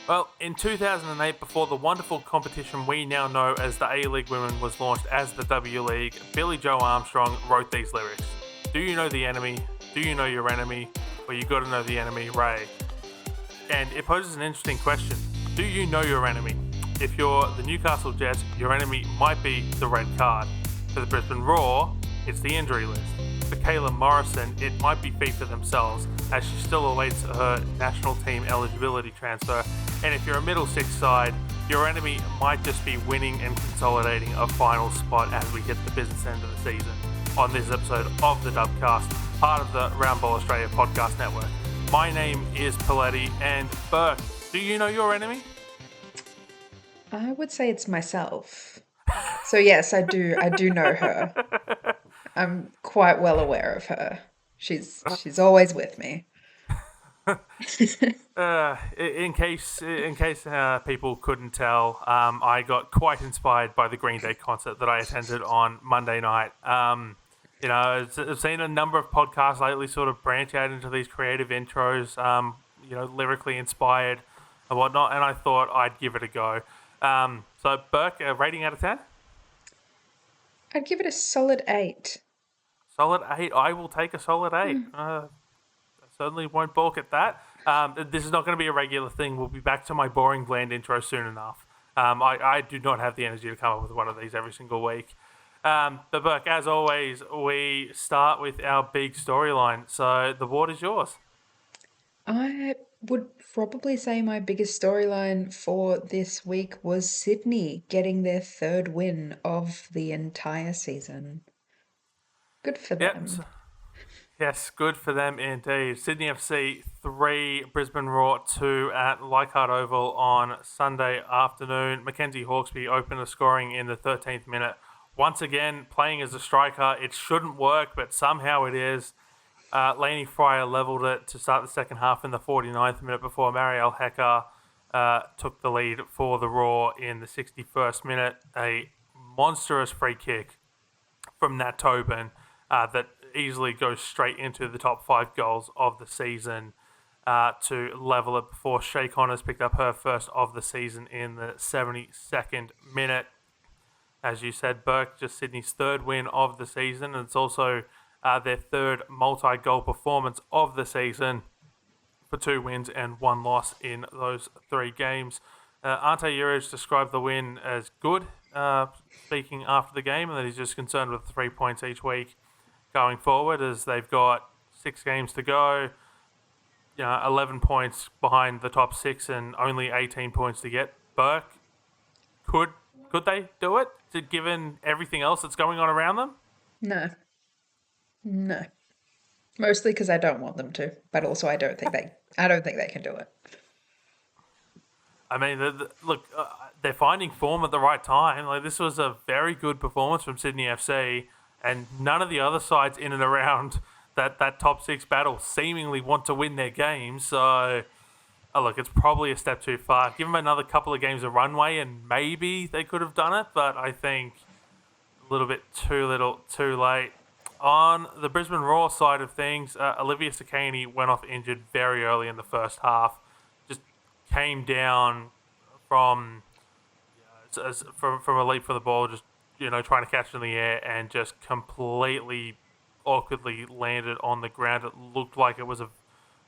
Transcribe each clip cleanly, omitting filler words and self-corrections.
Well, in 2008, before the wonderful competition we now know as the A-League Women was launched as the W League, Billy Joe Armstrong wrote these lyrics. Do you know the enemy? Do you know your enemy? Well, you gotta know the enemy, Ray. And it poses an interesting question. Do you know your enemy? If you're the Newcastle Jets, your enemy might be the red card. For the Brisbane Roar, it's the injury list. For Kayla Morrison, it might be FIFA themselves, as she still awaits her national team eligibility transfer. And if you're a middle six side, your enemy might just be winning and consolidating a final spot as we hit the business end of the season. On this episode of the Dubcast, part of the Round Ball Australia podcast network. My name is Poletti and Burke. Do you know your enemy? I would say it's myself. So yes, I do. I do know her. I'm quite well aware of her. She's always with me. In case people couldn't tell, I got quite inspired by the Green Day concert that I attended on Monday night. I've seen a number of podcasts lately sort of branch out into these creative intros, lyrically inspired and whatnot, and I thought I'd give it a go. So Burke, a rating out of 10? I'd give it a solid 8. Solid 8. I will take a solid 8. I certainly won't balk at that. This is not going to be a regular thing. We'll be back to my boring, bland intro soon enough. I do not have the energy to come up with one of these every single week. But Burke, as always, we start with our big storyline. So the board is yours. I would probably say my biggest storyline for this week was Sydney getting their third win of the entire season. Good for Yep. them. Yes, good for them indeed. Sydney FC 3, Brisbane Roar 2 at Leichhardt Oval on Sunday afternoon. Mackenzie Hawkesby opened the scoring in the 13th minute. Once again, playing as a striker. It shouldn't work, but somehow it is. Lainey Fryer levelled it to start the second half in the 49th minute before Marielle Hecker took the lead for the Roar in the 61st minute. A monstrous free kick from Nat Tobin that easily goes straight into the top 5 goals of the season to level it before Shay Connors picked up her first of the season in the 72nd minute. As you said, Burke, just Sydney's third win of the season, and it's also their third multi-goal performance of the season for 2 wins and 1 loss in those 3 games. Ante Juric described the win as good, speaking after the game, and that he's just concerned with 3 points each week going forward, as they've got 6 games to go, 11 points behind the top 6 and only 18 points to get. Burke, could they do it, given everything else that's going on around them? No. No. Mostly because I don't want them to, but also I don't think they can do it. I mean, look, they're finding form at the right time. Like, this was a very good performance from Sydney FC, and none of the other sides in and around that top 6 battle seemingly want to win their games. So, look, it's probably a step too far. Give them another couple of games of runway, and maybe they could have done it, but I think a little bit too little, too late. On the Brisbane Roar side of things, Olivia Sakani went off injured very early in the first half. Just came down from a leap for the ball, just trying to catch it in the air, and just completely awkwardly landed on the ground. It looked like it was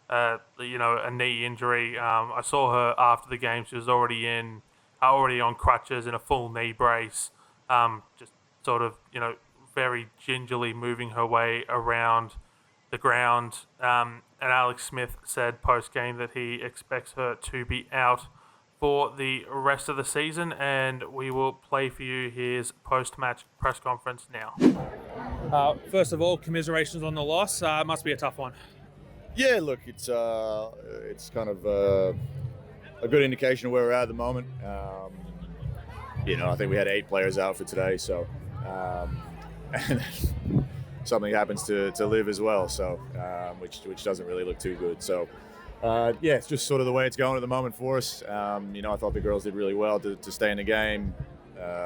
a knee injury. I saw her after the game. She was already on crutches in a full knee brace. Just sort of very gingerly moving her way around the ground. And Alex Smith said post-game that he expects her to be out for the rest of the season, and we will play for you his post-match press conference now. First of all, commiserations on the loss. Must be a tough one. Yeah, look, it's kind of a good indication of where we're at the moment. I think we had 8 players out for today, so and something happens to live as well, so which doesn't really look too good. So it's just sort of the way it's going at the moment for us. I thought the girls did really well to stay in the game,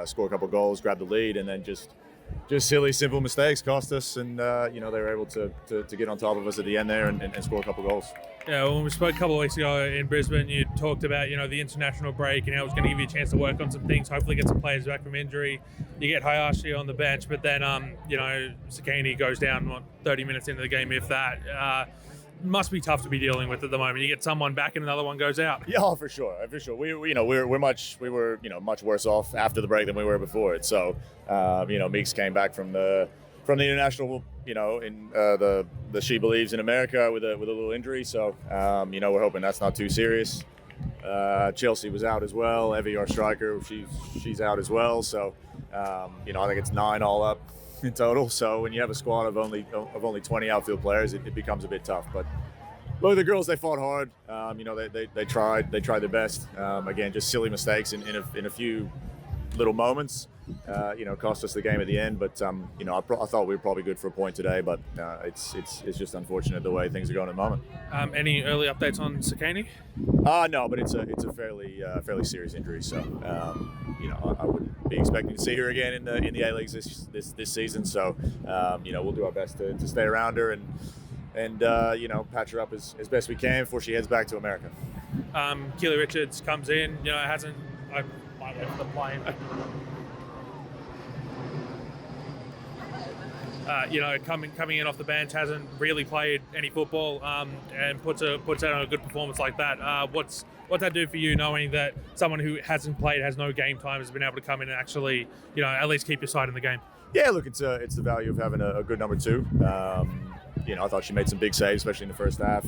score a couple goals, grab the lead, and then just silly, simple mistakes cost us, and they were able to get on top of us at the end there and score a couple goals. Yeah, when we spoke a couple of weeks ago in Brisbane, you talked about, the international break and how it was going to give you a chance to work on some things, hopefully get some players back from injury. You get Hayashi on the bench, but then, Sakini goes down, 30 minutes into the game, if that. Must be tough to be dealing with at the moment. You get someone back and another one goes out. Yeah, for sure. We were much worse off after the break than we were before it. So, Meeks came back from the international, in the She Believes in America with a little injury. So, we're hoping that's not too serious. Chelsea was out as well. Evie, our striker, she's out as well. So, I think it's 9 all up in total. So when you have a squad of only 20 outfield players, it becomes a bit tough. But look, the girls, they fought hard. They tried their best. Again, just silly mistakes in a few little moments. Cost us the game at the end. But I thought we were probably good for a point today. But it's just unfortunate the way things are going at the moment. Any early updates on Sakini? No, but it's a fairly serious injury. So I wouldn't be expecting to see her again in the A Leagues this season. So we'll do our best to stay around her and patch her up as best we can before she heads back to America. Keely Richards comes in. Hasn't. I might wait for the plane. Coming in off the bench, hasn't really played any football, and puts out a good performance like that. What's that do for you, knowing that someone who hasn't played, has no game time, has been able to come in and actually, at least keep your side in the game? Yeah, look, it's the value of having a good number two. I thought she made some big saves, especially in the first half.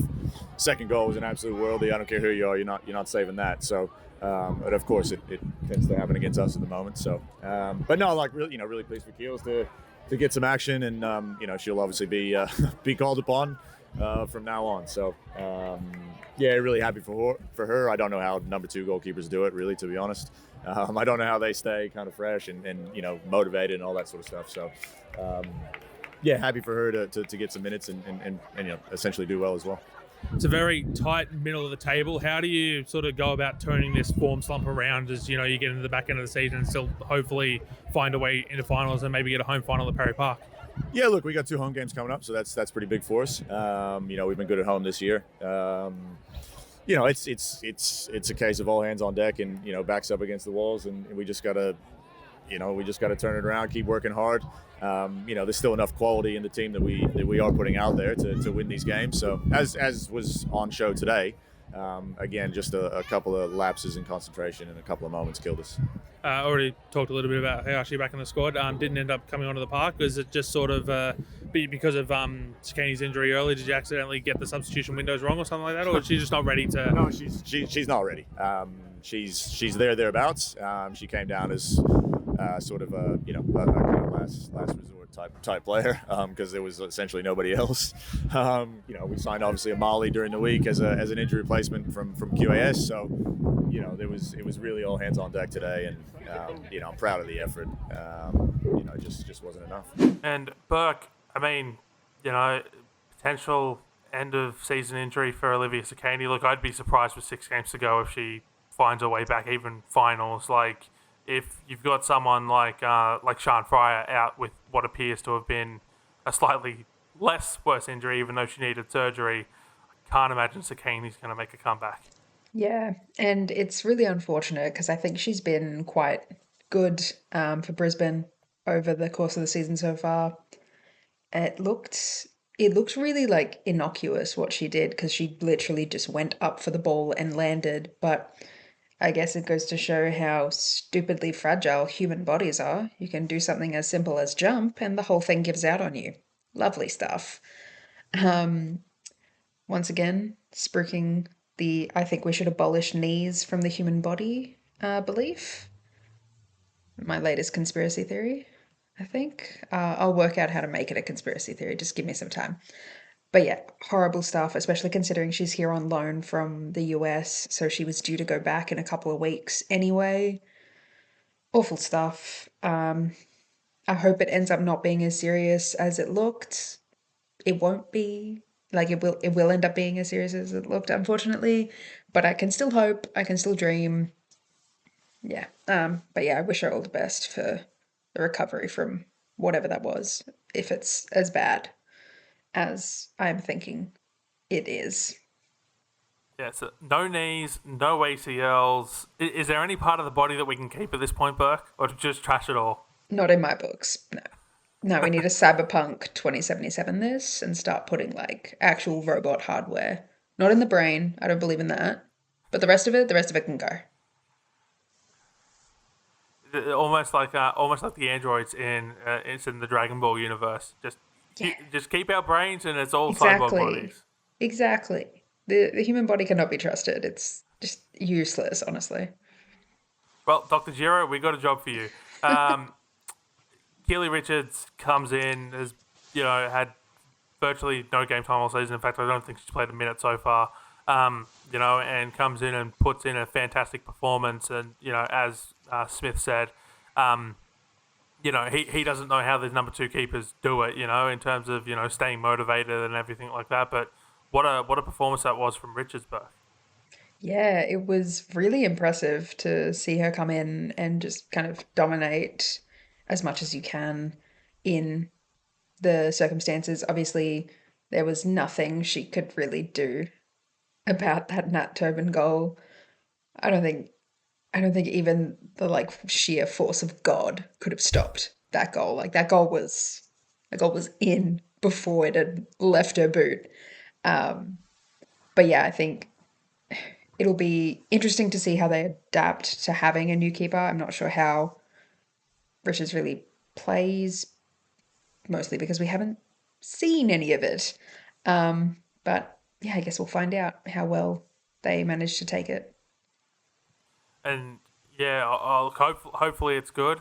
Second goal was an absolute worldie. I don't care who you are, you're not saving that. So, but of course, it tends to happen against us at the moment. So, but no, really pleased for Keels to get some action, and she'll obviously be called upon from now on. So really happy for her. I don't know how number two goalkeepers do it, really, to be honest. I don't know how they stay kind of fresh and motivated and all that sort of stuff. So happy for her to get some minutes and essentially do well as well. It's a very tight middle of the table. How do you sort of go about turning this form slump around as you get into the back end of the season and still hopefully find a way into finals and maybe get a home final at Perry Park? Yeah, look, we got 2 home games coming up, so that's pretty big for us. We've been good at home this year. It's a case of all hands on deck and backs up against the walls, and we just gotta turn it around, keep working hard. There's still enough quality in the team that we are putting out there to win these games. So as was on show today, again, just a couple of lapses in concentration and a couple of moments killed us. Already talked a little bit about Hayashi back in the squad. Didn't end up coming onto the park. Was it just sort of because of Sakini's injury early? Did you accidentally get the substitution windows wrong or something like that, or is she just not ready to? No, she's not ready. She's thereabouts. She came down as sort of a kind of last resort type player because there was essentially nobody else. We signed obviously a Molly during the week as an injury replacement from QAS. So it was really all hands on deck today, and I'm proud of the effort. It just wasn't enough. And Burke, I mean, potential end of season injury for Olivia Sakini. Look, I'd be surprised with 6 games to go if she finds her way back, even finals. Like, if you've got someone like Sian Fryer out with what appears to have been a slightly less worse injury, even though she needed surgery, I can't imagine Sakini's going to make a comeback. Yeah, and it's really unfortunate because I think she's been quite good for Brisbane over the course of the season so far. It looked really like innocuous what she did because she literally just went up for the ball and landed. But I guess it goes to show how stupidly fragile human bodies are. You can do something as simple as jump and the whole thing gives out on you. Lovely stuff. Once again, spruiking I think we should abolish knees from the human body belief. My latest conspiracy theory, I think. I'll work out how to make it a conspiracy theory. Just give me some time. But yeah, horrible stuff, especially considering she's here on loan from the US, so she was due to go back in a couple of weeks anyway. Awful stuff. I hope it ends up not being as serious as it looked. It won't be. Like, it will end up being as serious as it looked, unfortunately. But I can still hope. I can still dream. Yeah. But yeah, I wish her all the best for the recovery from whatever that was, if it's as bad as I'm thinking it is. Yeah, so no knees, no ACLs. Is there any part of the body that we can keep at this point, Burke, or just trash it all? Not in my books. No. No, we need a Cyberpunk 2077 this and start putting like actual robot hardware. Not in the brain. I don't believe in that. But the rest of it can go. Almost like the androids in it's in the Dragon Ball universe. Yeah, Just keep our brains, and it's all cyborg exactly. bodies. Exactly. The human body cannot be trusted. It's just useless, honestly. Well, Dr. Giro, we got a job for you. Keely Richards comes in, has had virtually no game time all season. In fact, I don't think she's played a minute so far. And comes in and puts in a fantastic performance. And as Smith said, he doesn't know how these number two keepers do it. In terms of staying motivated and everything like that. But what a performance that was from Richardsburg. Yeah, it was really impressive to see her come in and just kind of dominate as much as you can in the circumstances. Obviously, there was nothing she could really do about that Nat Tobin goal. I don't think I don't think even the like sheer force of God could have stopped that goal. Like that goal was in before it had left her boot. Um, but yeah, I think it'll be interesting to see how they adapt to having a new keeper. I'm not sure how Richards really plays, mostly because we haven't seen any of it. But yeah, I guess we'll find out how well they manage to take it. And yeah, hopefully it's good.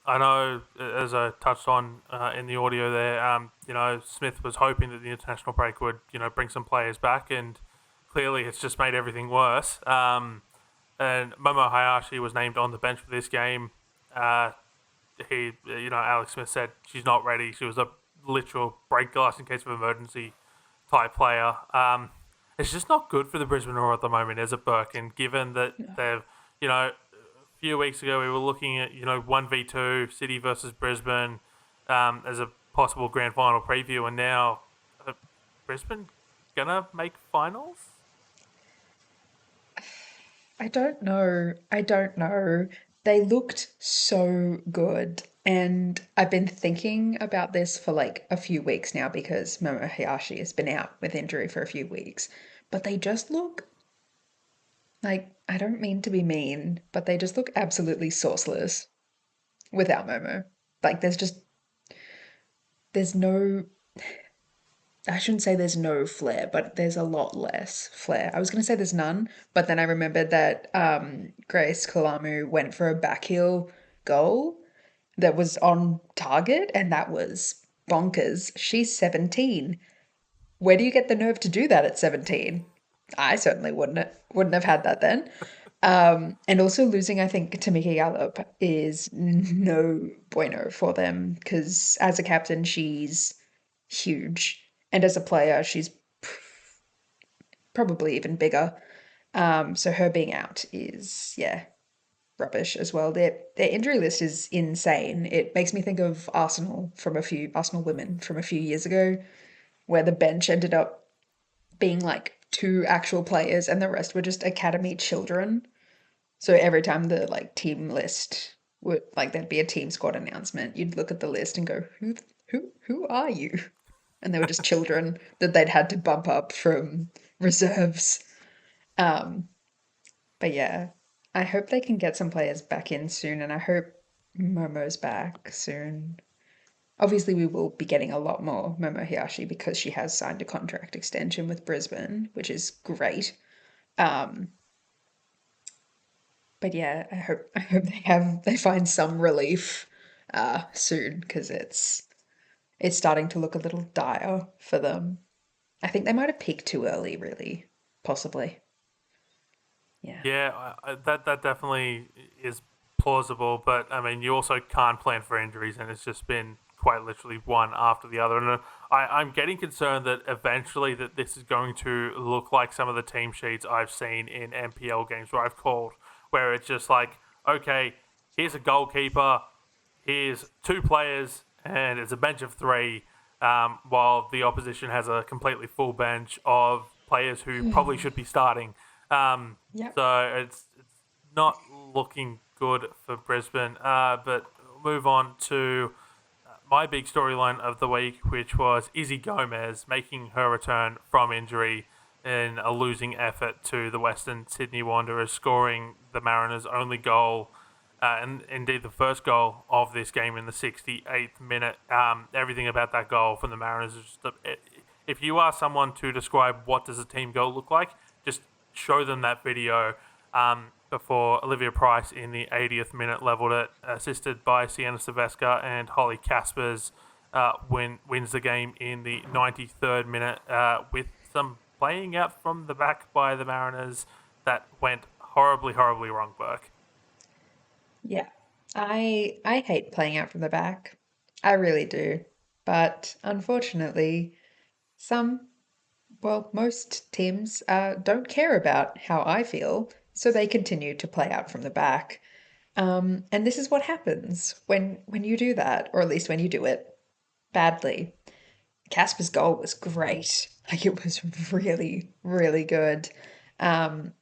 I know, as I touched on in the audio there, Smith was hoping that the international break would, bring some players back, and clearly it's just made everything worse. And Momo Hayashi was named on the bench for this game. Alex Smith said she's not ready. She was a literal break glass in case of emergency type player. It's just not good for the Brisbane Roar at the moment, is it, Burke? And given that they've, a few weeks ago we were looking at, 1v2, City versus Brisbane as a possible grand final preview, and now Brisbane gonna make finals? I don't know. I don't know. They looked so good. And I've been thinking about this for like a few weeks now because Momo Hayashi has been out with injury for a few weeks. But they just look like, I don't mean to be mean, but they just look absolutely sourceless without Momo. Like there's no, I shouldn't say there's no flair, but there's a lot less flair. I was going to say there's none, but then I remembered that Grace Kalamu went for a backheel goal that was on target, and that was bonkers. She's 17. Where do you get the nerve to do that at 17? I certainly wouldn't have had that then. And also losing, I think, Tamika Gallup is no bueno for them because as a captain, she's huge, and as a player, she's probably even bigger. So her being out is, yeah, rubbish as well. Their injury list is insane. It makes me think of Arsenal women from a few years ago, where the bench ended up being like two actual players and the rest were just academy children. So every time the like team list would like there'd be a team squad announcement, you'd look at the list and go, who are you? And they were just children that they'd had to bump up from reserves. Um, but yeah, I hope they can get some players back in soon, and I hope Momo's back soon. Obviously, we will be getting a lot more Momo Hiyashi because she has signed a contract extension with Brisbane, which is great. Um, but yeah, I hope they find some relief soon because it's starting to look a little dire for them. I think they might have peaked too early, really, possibly. Yeah. Yeah, that definitely is plausible, but I mean, you also can't plan for injuries, and it's just been quite literally one after the other. And I'm getting concerned that eventually that this is going to look like some of the team sheets I've seen in NPL games where I've called, where it's just like, okay, here's a goalkeeper, here's two players, and it's a bench of three, while the opposition has a completely full bench of players who probably should be starting. Yep. So it's not looking good for Brisbane. But move on to my big storyline of the week, which was Izzy Gomez making her return from injury in a losing effort to the Western Sydney Wanderers, scoring the Mariners' only goal, and indeed the first goal of this game in the 68th minute. Everything about that goal from the Mariners is just if you are someone to describe what does a team goal look like, just show them that video. Before Olivia Price in the 80th minute levelled it, assisted by Sienna Silvesca, and Holly Caspers wins the game in the 93rd minute with some playing out from the back by the Mariners that went horribly, horribly wrong, Burke. Yeah. I hate playing out from the back. I really do. But unfortunately, most teams don't care about how I feel, so they continue to play out from the back. And this is what happens when you do that, or at least when you do it badly. Casper's goal was great. Like, it was really, really good. Um,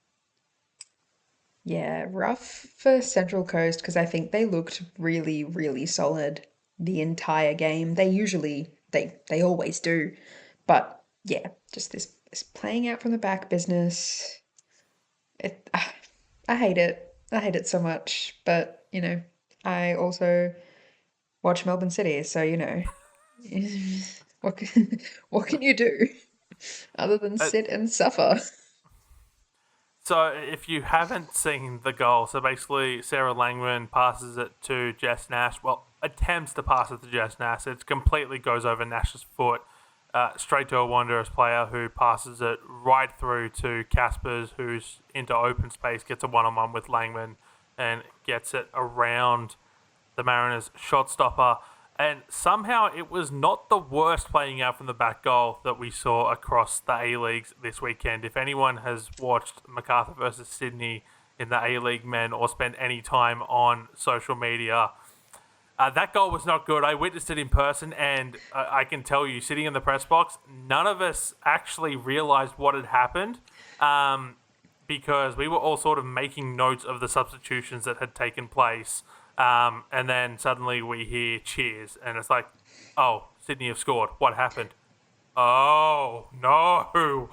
yeah, rough for Central Coast because I think they looked really, really solid the entire game. They always do. But yeah, just this playing out from the back business. It I hate it. I hate it so much. But, I also watch Melbourne City, so what can, what can you do other than sit and suffer? So if you haven't seen the goal, so basically Sarah Langman passes it to Jess Nash. Well, attempts to pass it to Jess Nash. It completely goes over Nash's foot, straight to a Wanderers player who passes it right through to Caspers, who's into open space, gets a one-on-one with Langman and gets it around the Mariners shot stopper. And somehow it was not the worst playing out from the back goal that we saw across the A-Leagues this weekend. If anyone has watched MacArthur versus Sydney in the A-League men or spent any time on social media, that goal was not good. I witnessed it in person, and I can tell you, sitting in the press box, none of us actually realised what had happened because we were all sort of making notes of the substitutions that had taken place. And then suddenly we hear cheers, and it's like, oh, Sydney have scored. What happened? Oh, no.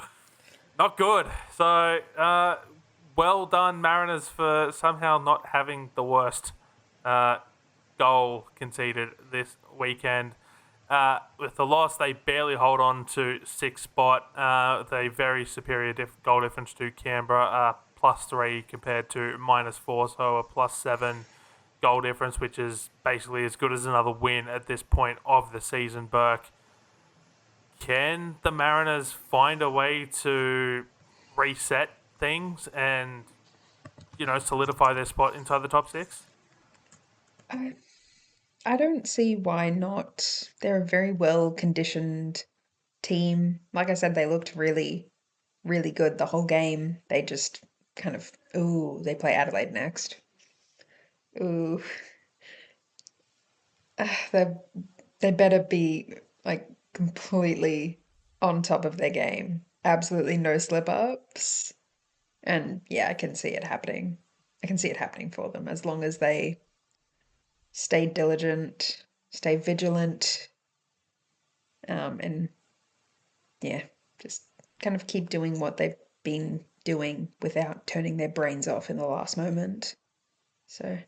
Not good. So, well done, Mariners, for somehow not having the worst goal conceded this weekend. With the loss, they barely hold on to sixth spot. They very superior goal difference to Canberra, +3 compared to -4, so a +7 goal difference, which is basically as good as another win at this point of the season. Burke, can the Mariners find a way to reset things and, solidify their spot inside the top six? I don't see why not. They're a very well conditioned team. Like I said, they looked really, really good the whole game. They just kind of, they play Adelaide next. Ooh, they they better be like completely on top of their game. Absolutely no slip ups. And yeah, I can see it happening. I can see it happening for them as long as they stay diligent, stay vigilant, and yeah, just kind of keep doing what they've been doing without turning their brains off in the last moment. So.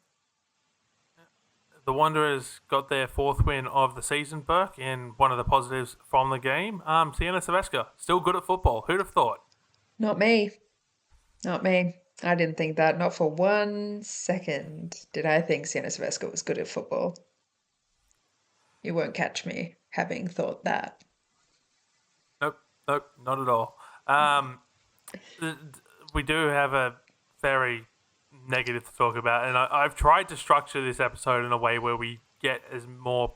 The Wanderers got their fourth win of the season, Burke, and one of the positives from the game. Sienna Silvesca, still good at football. Who'd have thought? Not me. Not me. I didn't think that. Not for 1 second did I think Sienna Silvesca was good at football. You won't catch me having thought that. Nope, not at all. We do have a very negative to talk about, and I've tried to structure this episode in a way where we get as many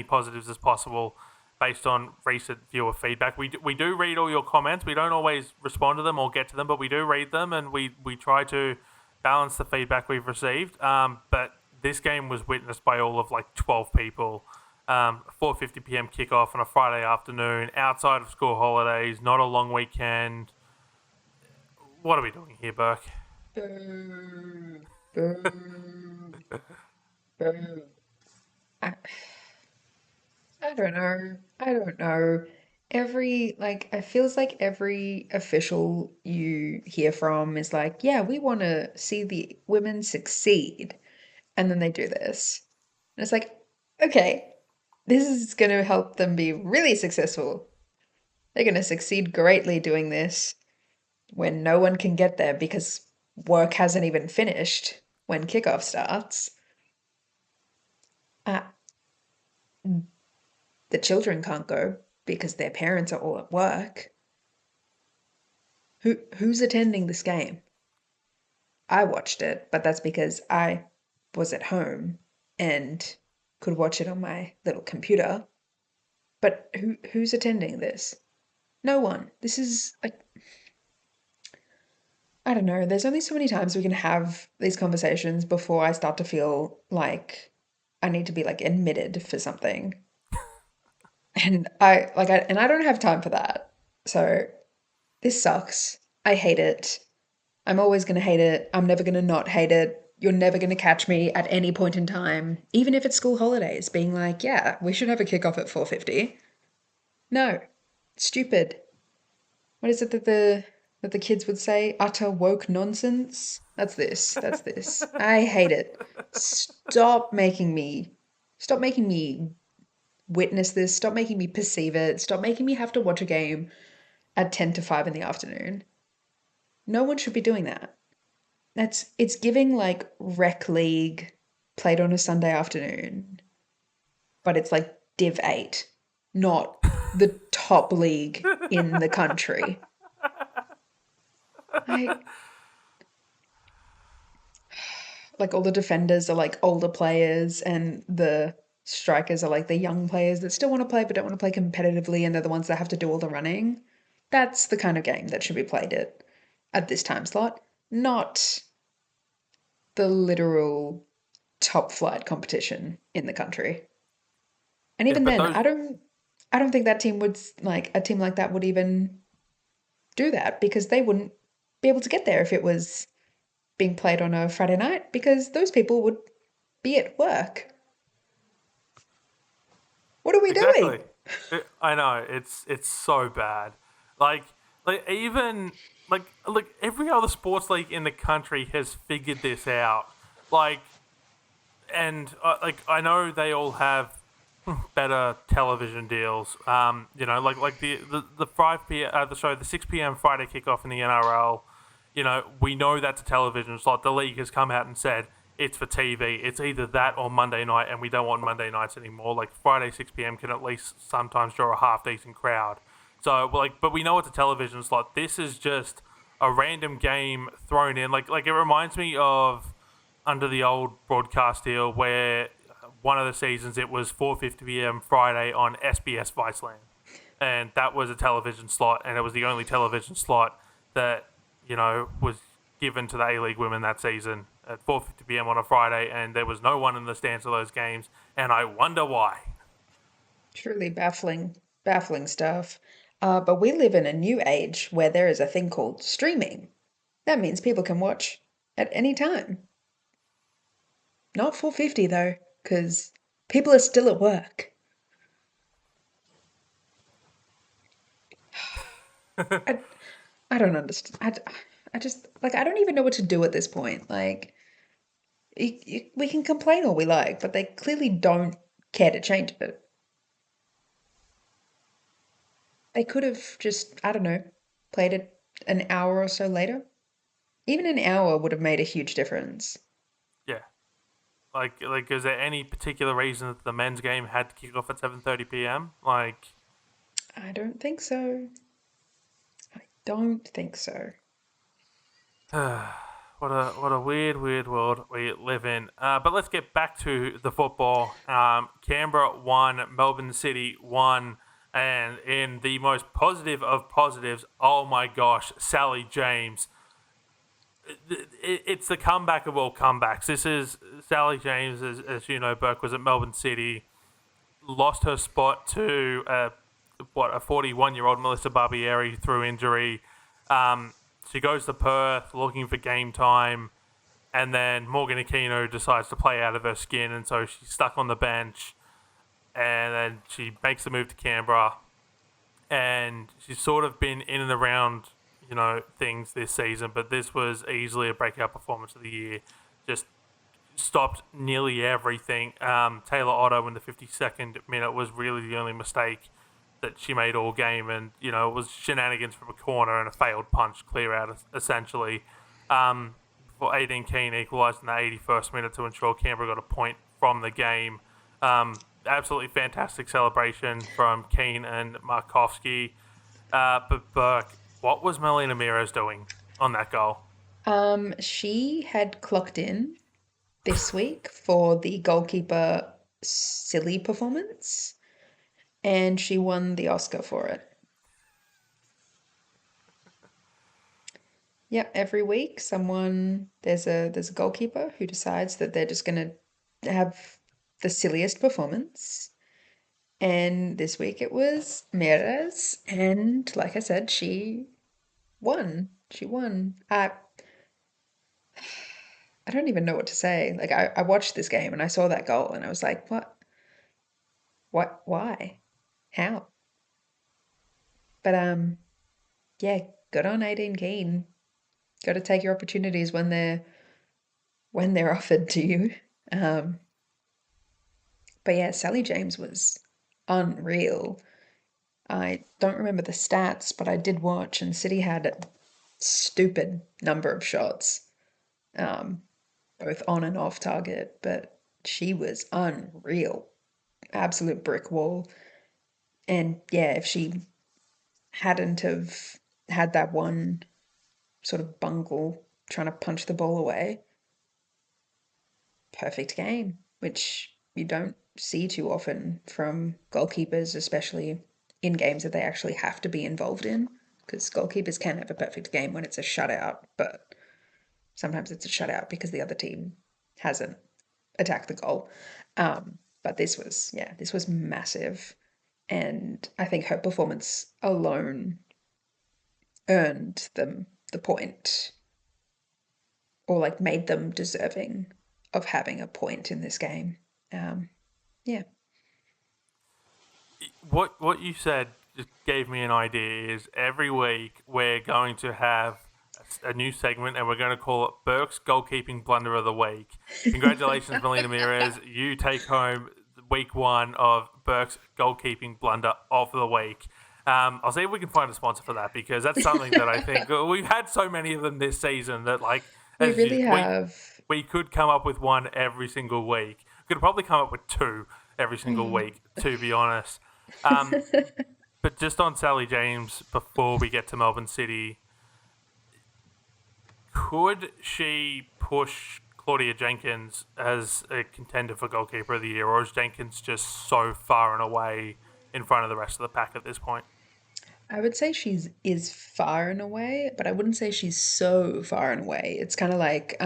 positives as possible based on recent viewer feedback. We do read all your comments. We don't always respond to them or get to them, but we do read them, and we try to balance the feedback we've received. But this game was witnessed by all of 12 people, 4:50 p.m. kickoff on a Friday afternoon, outside of school holidays, not a long weekend. What are we doing here, Burke? Boo. Boo. Boo. I, I don't know. I don't know. It feels like every official you hear from is like, yeah, we want to see the women succeed. And then they do this. And it's like, okay, this is going to help them be really successful. They're going to succeed greatly doing this when no one can get there because work hasn't even finished when kickoff starts. Uh, the children can't go because their parents are all at work. Who's attending this game? I watched it, but that's because I was at home and could watch it on my little computer. But who's attending this? No one. This is like I don't know. There's only so many times we can have these conversations before I start to feel like I need to be like admitted for something. And I don't have time for that. So this sucks. I hate it. I'm always going to hate it. I'm never going to not hate it. You're never going to catch me at any point in time, even if it's school holidays, being like, yeah, we should have a kickoff at 4:50. No. Stupid. What is it that the kids would say? Utter woke nonsense. That's this. That's this. I hate it. Stop making me witness this. Stop making me perceive it. Stop making me have to watch a game at 10 to 5 in the afternoon. No one should be doing that. It's giving like rec league played on a Sunday afternoon, but it's like Div 8, not the top league in the country. Like all the defenders are like older players and the strikers are like the young players that still want to play but don't want to play competitively and they're the ones that have to do all the running. That's the kind of game that should be played at this time slot, not the literal top flight competition in the country. And Yeah, even but then, those I don't think that team would like a team like that would even do that because they wouldn't be able to get there if it was being played on a Friday night because those people would be at work. What are we exactly. doing? I know it's so bad. Like even like every other sports league in the country has figured this out. Like and like I know they all have better television deals. Like the 5 p. The 6 p.m. Friday kickoff in the NRL. We know that's a television slot. The league has come out and said it's for TV. It's either that or Monday night, and we don't want Monday nights anymore. Like Friday 6 p.m. can at least sometimes draw a half decent crowd. So but we know it's a television slot. This is just a random game thrown in. Like it reminds me of under the old broadcast deal where one of the seasons it was 4:50 p.m. Friday on SBS Viceland, and that was a television slot, and it was the only television slot that was given to the A-League women that season at 4:50 p.m. on a Friday, and there was no one in the stands for those games, and I wonder why. Truly baffling stuff. But we live in a new age where there is a thing called streaming. That means people can watch at any time. Not 4:50 though, because people are still at work. I, I don't understand. I just, like, I don't even know what to do at this point. Like, we can complain all we like, but they clearly don't care to change it. They could have just, I don't know, played it an hour or so later. Even an hour would have made a huge difference. Yeah. Like, is there any particular reason that the men's game had to kick off at 7:30 p.m.? Like, I don't think so. I don't think so. what a weird world we live in. But let's get back to the football. Canberra won, Melbourne City won, and in the most positive of positives, oh my gosh, Sally James. It's the comeback of all comebacks. This is Sally James, as you know, Burke was at Melbourne City. lost her spot to a 41-year-old Melissa Barbieri through injury. She goes to Perth looking for game time, and then Morgan Aquino decides to play out of her skin, and so she's stuck on the bench. And then she makes the move to Canberra, and she's sort of been in and around, things this season, but this was easily a breakout performance of the year. Just stopped nearly everything. Taylor Otto in the 52nd minute was really the only mistake that she made all game, and it was shenanigans from a corner and a failed punch clear out essentially. For Aiden Keane equalised in the 81st minute to ensure Canberra got a point from the game. Absolutely fantastic celebration from Keane and Markovsky. But Burke, what was Melina Mires doing on that goal? She had clocked in this week for the goalkeeper silly performance, and she won the Oscar for it. Yep, every week there's a goalkeeper who decides that they're just gonna have the silliest performance. And this week it was Mires, and like I said, she won. She won. I don't even know what to say. Like I watched this game and I saw that goal and I was like, what? What? Why? How? But yeah, good on 18 Keane. Got to take your opportunities when they're offered to you. But yeah, Sally James was unreal. I don't remember the stats, but I did watch, and City had a stupid number of shots, both on and off target, but she was unreal. Absolute brick wall. And yeah, if she hadn't have had that one sort of bungle trying to punch the ball away, perfect game, which you don't see too often from goalkeepers, especially in games that they actually have to be involved in, because goalkeepers can have a perfect game when it's a shutout, but sometimes it's a shutout because the other team hasn't attacked the goal. But this was massive, and I think her performance alone earned them the point, or like made them deserving of having a point in this game. Yeah. What you said just gave me an idea. Is every week we're going to have a new segment, and we're going to call it Burke's Goalkeeping Blunder of the Week. Congratulations, Melina Mires. You take home week one of Burke's Goalkeeping Blunder of the Week. I'll see if we can find a sponsor for that, because that's something that I think we've had so many of them this season that we really have. We could come up with one every single week. We could probably come up with two every single week, to be honest. But just on Sally James, before we get to Melbourne City, could she push Claudia Jenkins as a contender for goalkeeper of the year, or is Jenkins just so far and away in front of the rest of the pack at this point? I would say is far and away, but I wouldn't say she's so far and away. It's kind of like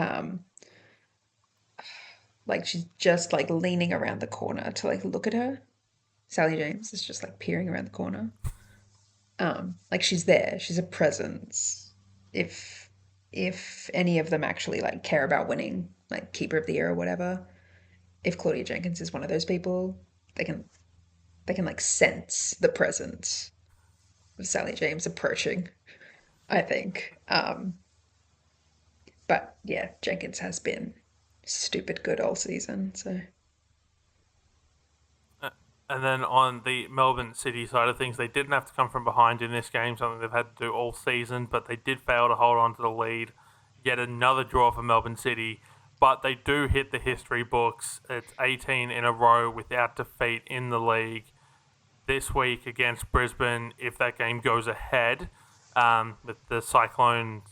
she's just like leaning around the corner to like look at her. Sally James is just like peering around the corner. Like she's there. She's a presence. If any of them actually like care about winning, like keeper of the year or whatever, if Claudia Jenkins is one of those people, they can like sense the presence of Sally James approaching, I think. But yeah, Jenkins has been stupid good all season, so. And then on the Melbourne City side of things, they didn't have to come from behind in this game, something they've had to do all season, but they did fail to hold on to the lead. Yet another draw for Melbourne City, but they do hit the history books. It's 18 in a row without defeat in the league. This week against Brisbane, if that game goes ahead, with the Cyclone,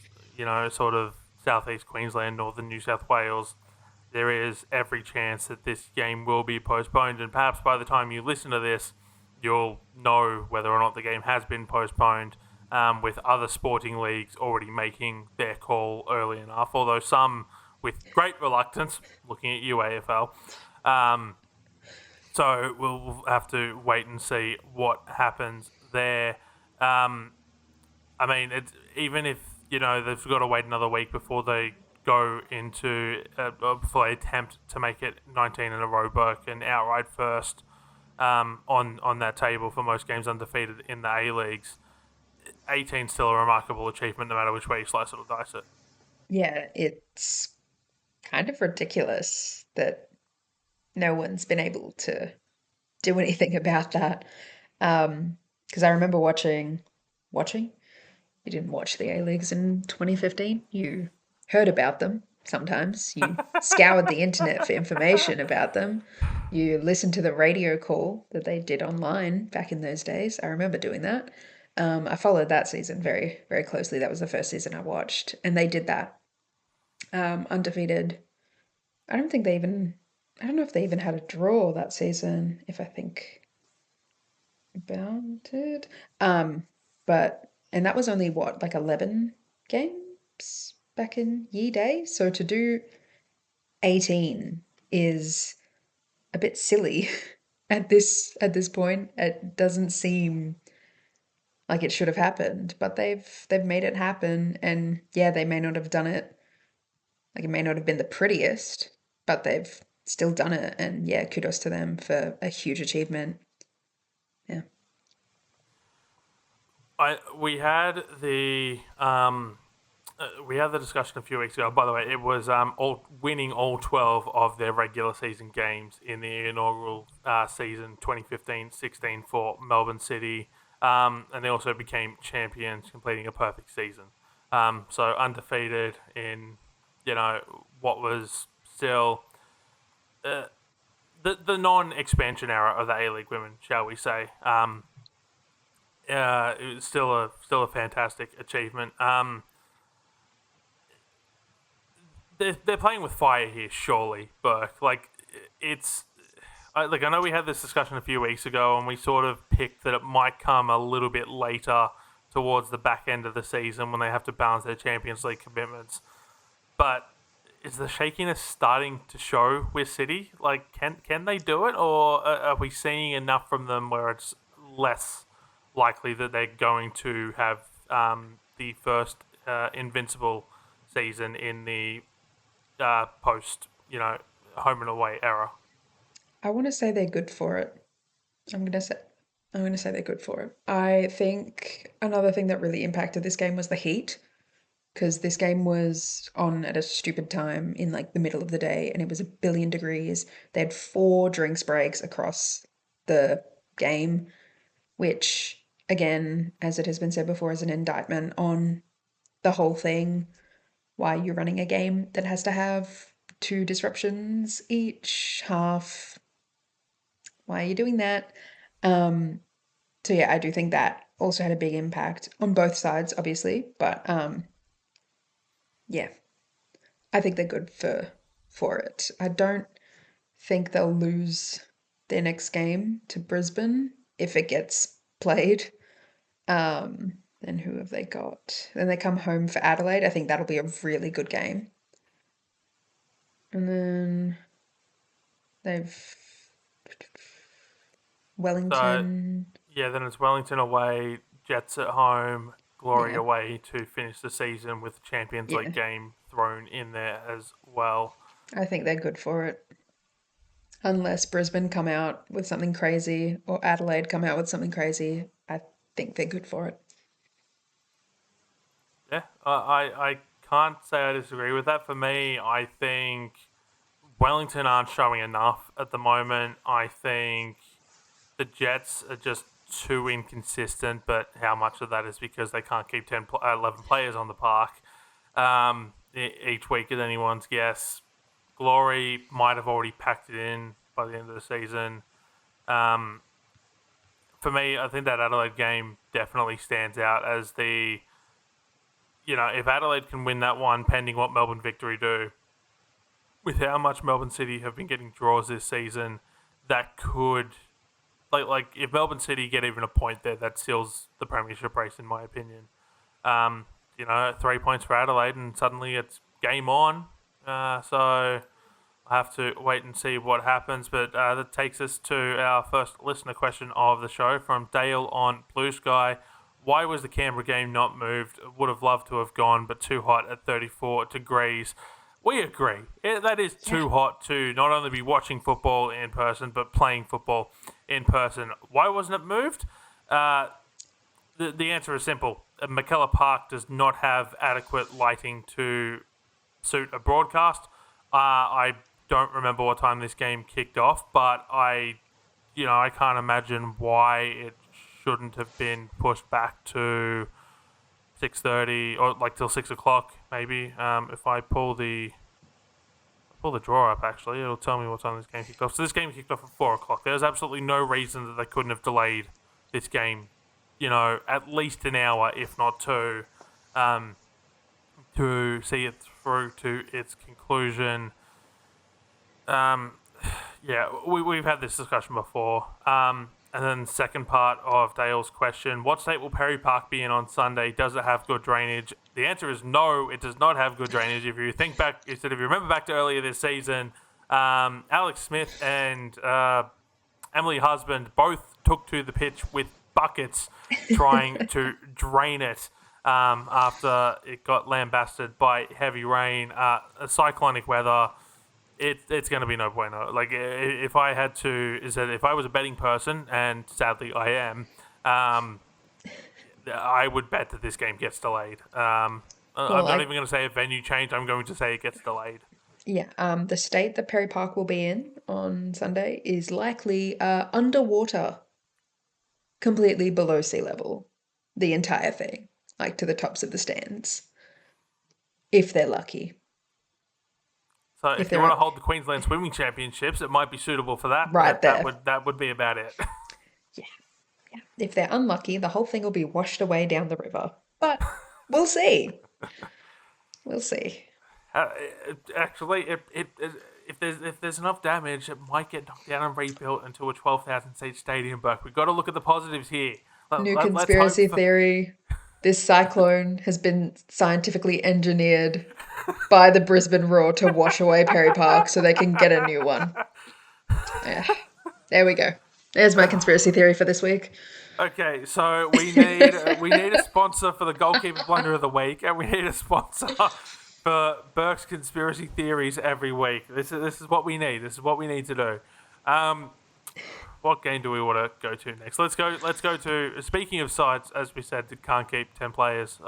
sort of southeast Queensland, northern New South Wales, there is every chance that this game will be postponed, and perhaps by the time you listen to this, you'll know whether or not the game has been postponed, with other sporting leagues already making their call early enough, although some with great reluctance, looking at you, AFL. So we'll have to wait and see what happens there. I mean, even if they've got to wait another week before they go into before they attempt to make it 19 in a row, Burke, and outright first on that table for most games undefeated in the A leagues. 18 still a remarkable achievement, no matter which way you slice it or dice it. Yeah, it's kind of ridiculous that no one's been able to do anything about that. Because I remember watching. You didn't watch the A-Leagues in 2015. You heard about them sometimes. You scoured the internet for information about them. You listened to the radio call that they did online back in those days. I remember doing that. I followed that season very, very closely. That was the first season I watched, and they did that. Undefeated. I don't think they even. I don't know if they even had a draw that season. If I think about it. But and that was only what, like 11 games back in ye day. So to do 18 is a bit silly at this point. It doesn't seem like it should have happened, but they've made it happen. And yeah, they may not have done it. Like it may not have been the prettiest, but they've still done it. And yeah, kudos to them for a huge achievement. Yeah. We had the discussion a few weeks ago. By the way, it was winning all 12 of their regular season games in the inaugural season 2015-16 for Melbourne City, and they also became champions, completing a perfect season. So undefeated in what was still the non-expansion era of the A-League women, shall we say. It was still a fantastic achievement. They're playing with fire here, surely, Burke. I know we had this discussion a few weeks ago, and we sort of picked that it might come a little bit later towards the back end of the season when they have to balance their Champions League commitments. But is the shakiness starting to show with City? Like, can they do it, or are we seeing enough from them where it's less likely that they're going to have the first invincible season in the post, home and away era? I want to say they're good for it. I'm gonna say they're good for it. I think another thing that really impacted this game was the heat, because this game was on at a stupid time in like the middle of the day, and it was 1 billion degrees. They had 4 drinks breaks across the game, which again, as it has been said before, is an indictment on the whole thing. Why you're running a game that has to have 2 disruptions each half. Why are you doing that? So yeah, I do think that also had a big impact on both sides, obviously. But yeah, I think they're good for it. I don't think they'll lose their next game to Brisbane if it gets played. Then who have they got? Then they come home for Adelaide. I think that'll be a really good game. And then they've Wellington. Then it's Wellington away, Jets at home, Glory Yeah. away to finish the season with the Champions Yeah. League game thrown in there as well. I think they're good for it. Unless Brisbane come out with something crazy or Adelaide come out with something crazy, I think they're good for it. Yeah, I can't say I disagree with that. For me, I think Wellington aren't showing enough at the moment. I think the Jets are just too inconsistent, but how much of that is because they can't keep 11 players on the park each week is anyone's guess. Glory might have already packed it in by the end of the season. For me, I think that Adelaide game definitely stands out as the, if Adelaide can win that one, pending what Melbourne Victory do, with how much Melbourne City have been getting draws this season, that could, like if Melbourne City get even a point there, that seals the premiership race, in my opinion. 3 points for Adelaide, and suddenly it's game on. So I have to wait and see what happens. But that takes us to our first listener question of the show from Dale on Blue Sky. Why was the Canberra game not moved? Would have loved to have gone, but too hot at 34 degrees. We agree. That is too hot to not only be watching football in person, but playing football in person. Why wasn't it moved? The answer is simple. McKellar Park does not have adequate lighting to suit a broadcast. I don't remember what time this game kicked off, but I can't imagine why it shouldn't have been pushed back to 6:30 or like till 6 o'clock maybe. If I pull the draw up, actually, it'll tell me what time this game kicked off. So this game kicked off at 4 o'clock. There's absolutely no reason that they couldn't have delayed this game, at least an hour, if not two, to see it through to its conclusion. We've had this discussion before. And then the second part of Dale's question, what state will Perry Park be in on Sunday? Does it have good drainage? The answer is no, it does not have good drainage. If you remember back to earlier this season, Alex Smith and Emily Husband both took to the pitch with buckets trying to drain it after it got lambasted by heavy rain, cyclonic weather. It's going to be no bueno. Like, if I was a betting person, and sadly I am, I would bet that this game gets delayed. I'm not even going to say a venue change. I'm going to say it gets delayed. Yeah, the state that Perry Park will be in on Sunday is likely underwater, completely below sea level, the entire thing, like to the tops of the stands, if they're lucky. So if you want to hold the Queensland Swimming Championships, it might be suitable for that. Right there. That would be about it. Yeah. If they're unlucky, the whole thing will be washed away down the river. But we'll see. We'll see. Actually, if there's enough damage, it might get knocked down and rebuilt into a 12,000 seat stadium. But we've got to look at the positives here. New conspiracy theory. This cyclone has been scientifically engineered by the Brisbane Roar to wash away Perry Park so they can get a new one. Yeah. There we go. There's my conspiracy theory for this week. Okay, so we need a sponsor for the goalkeeper blunder of the week, and we need a sponsor for Burke's conspiracy theories every week. This is what we need. This is what we need to do. What game do we want to go to next? Let's go to, speaking of sides, as we said, that can't keep 11 players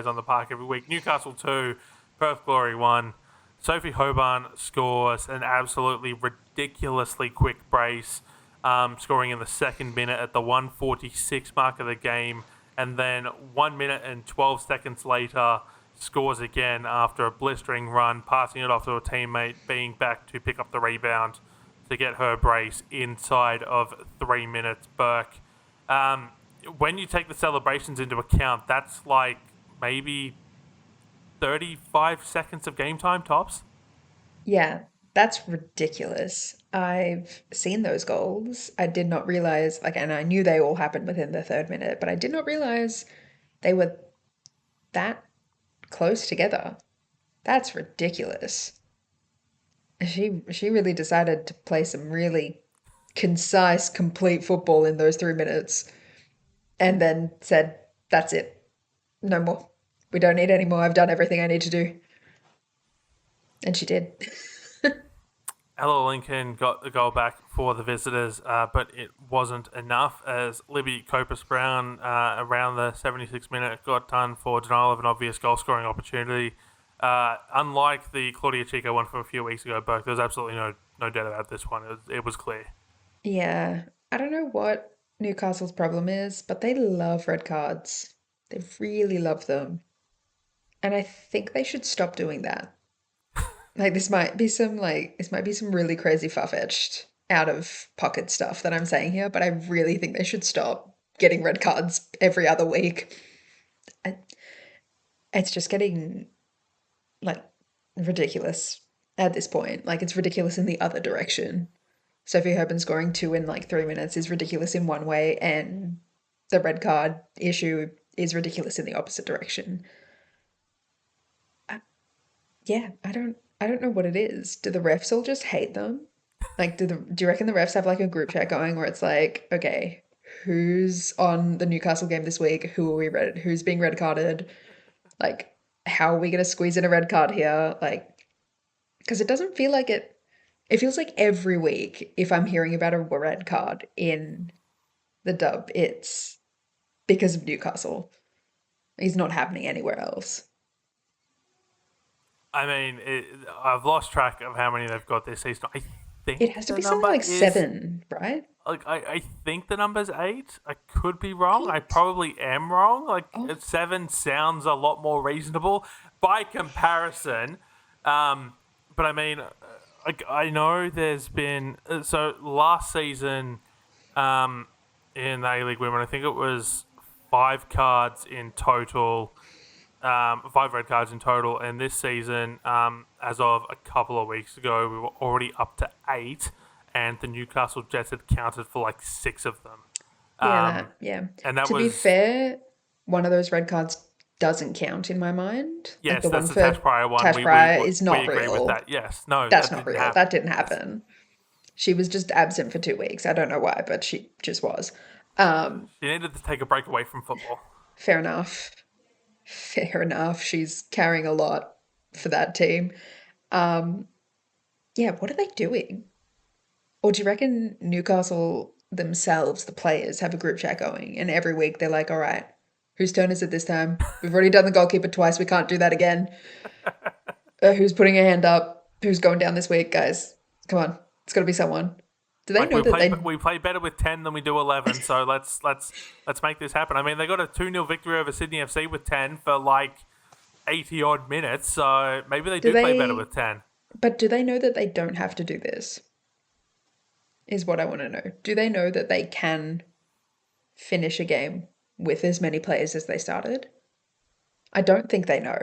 on the park every week. Newcastle 2, Perth Glory 1. Sophie Hoban scores an absolutely ridiculously quick brace, scoring in the second minute at the 1:46 mark of the game, and then 1 minute and 12 seconds later scores again after a blistering run, passing it off to a teammate, being back to pick up the rebound to get her brace inside of 3 minutes. Burke, when you take the celebrations into account, that's like maybe 35 seconds of game time tops. Yeah, that's ridiculous. I've seen those goals. I did not realize, and I knew they all happened within the third minute, but I did not realize they were that close together. That's ridiculous. She really decided to play some really concise, complete football in those 3 minutes, and then said, "That's it. No more. We don't need any more. I've done everything I need to do." And she did. Ella Lincoln got the goal back for the visitors, but it wasn't enough as Libby Copus-Brown, around the 76th minute, got done for denial of an obvious goal-scoring opportunity. Unlike the Claudia Chico one from a few weeks ago, Burke, there's absolutely no doubt about this one. It was clear. Yeah. I don't know what Newcastle's problem is, but they love red cards. They really love them. And I think they should stop doing that. This might be some really crazy far-fetched out of pocket stuff that I'm saying here, but I really think they should stop getting red cards every other week. It's just getting ridiculous at this point. It's ridiculous in the other direction. Sophie Hoban scoring 2 in 3 minutes is ridiculous in one way, and the red card issue is ridiculous in the opposite direction. I I don't know what it is. Do the refs all just hate them? Like, do you reckon the refs have like a group chat going where it's like, okay, who's on the Newcastle game this week? Who's being red carded? Like, how are we gonna squeeze in a red card here? Like, because it doesn't feel like it. It feels like every week, if I'm hearing about a red card in the dub, it's because of Newcastle. It's not happening anywhere else. I mean, I've lost track of how many they've got this season. I think It has to the be something number like is 7, right? like I think the number's 8. I could be wrong. I 8? probably am wrong. Like Oh, 7 sounds a lot more reasonable by comparison. But I mean, like I know there's been so last season, in the A-League Women, I think it was 5 cards in total. 5 red cards in total, and this season, as of a couple of weeks ago, we were already up to 8, and the Newcastle Jets had counted for like 6 of them. yeah. And that To be was, fair, one of those red cards doesn't count in my mind. Like yes, the that's one the Tash for Pryor one. Tash Pryor is We not agree with real. that. Yes, no, That's that not didn't real. happen. That didn't Yes. happen. She was just absent for 2 weeks. I don't know why, but she just was. She needed to take a break away from football. Fair enough. Fair enough. She's carrying a lot for that team. Um, yeah, what are they doing? Or do you reckon Newcastle themselves, the players, have a group chat going and every week they're like, all right, whose turn is it this time? We've already done the goalkeeper twice. We can't do that again. Who's putting a hand up? Who's going down this week, guys? Come on. It's got to be someone. Do they Like know that they... we play better with 10 than we do 11, so let's make this happen. I mean, they got a 2-0 victory over Sydney FC with 10 for like 80 odd minutes, so maybe they do play better with 10. But do they know that they don't have to do this? Is what I want to know. Do they know that they can finish a game with as many players as they started? I don't think they know.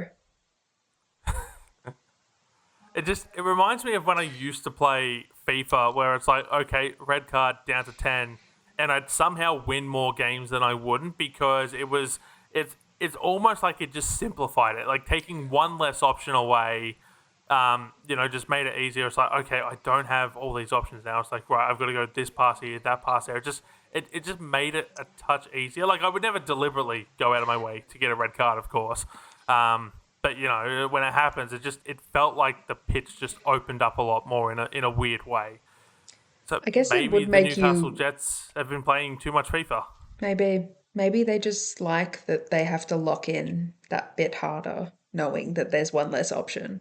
It reminds me of when I used to play FIFA, where it's like, okay, red card down to 10, and I'd somehow win more games than I wouldn't because it's almost like it just simplified it, like taking one less option away. Just made it easier. It's like, okay, I don't have all these options now. It's like, right, I've got to go this pass here, that pass there. It just made it a touch easier. Like, I would never deliberately go out of my way to get a red card, of course. But when it happens, it felt like the pitch just opened up a lot more in a weird way. So I guess it maybe would the make Newcastle you... Jets have been playing too much FIFA. Maybe they just like that they have to lock in that bit harder, knowing that there's one less option.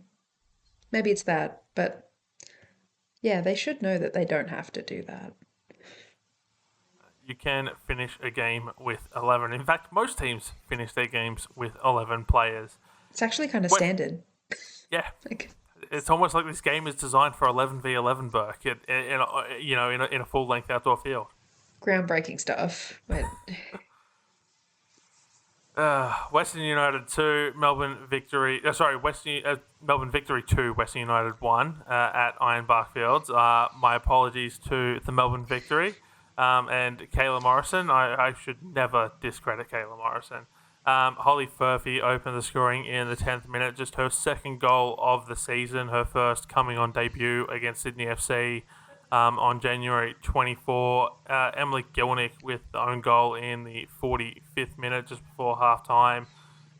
Maybe it's that, but yeah, they should know that they don't have to do that. You can finish a game with 11. In fact, most teams finish their games with 11 players. It's actually kind of standard. Yeah. Like, It's almost like this game is designed for 11v11, Burke, in a full-length outdoor field. groundbreaking stuff. But Western United 2, Melbourne victory. Melbourne victory 2, Western United 1 at Ironbark Fields. My apologies to the Melbourne victory and Kayla Morrison. I should never discredit Kayla Morrison. Holly Furphy opened the scoring in the 10th minute, just her second goal of the season, her first coming on debut against Sydney FC on January 24. Emily Gilnick with the own goal in the 45th minute, just before half-time.